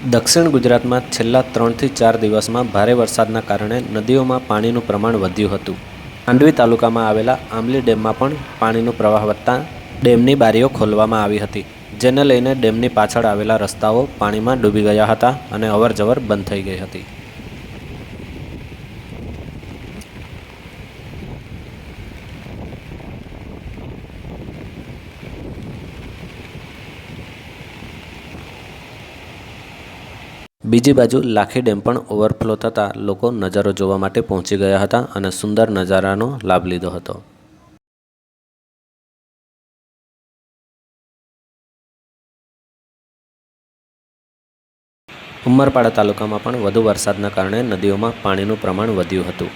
દક્ષિણ ગુજરાતમાં છેલ્લા 3 થી 4 દિવસમાં ભારે વરસાદના કારણે નદીઓમાં પાણીનું પ્રમાણ વધ્યું હતું. માંડવી તાલુકામાં આવેલા આંબલી ડેમમાં પણ પાણીનો પ્રવાહ વધતા ડેમની બારીઓ ખોલવામાં આવી હતી, જેને લઈને ડેમની પાછળ આવેલા રસ્તાઓ પાણીમાં ડૂબી ગયા હતા અને અવરજવર બંધ થઈ ગઈ હતી. બીજી બાજુ લાખી ડેમ પણ ઓવરફ્લો થતાં લોકો નજારો જોવા માટે પહોંચી ગયા હતા અને સુંદર નજારાનો લાભ લીધો હતો. ઉમરપાડા તાલુકામાં પણ વધુ વરસાદના કારણે નદીઓમાં પાણીનું પ્રમાણ વધ્યું હતું.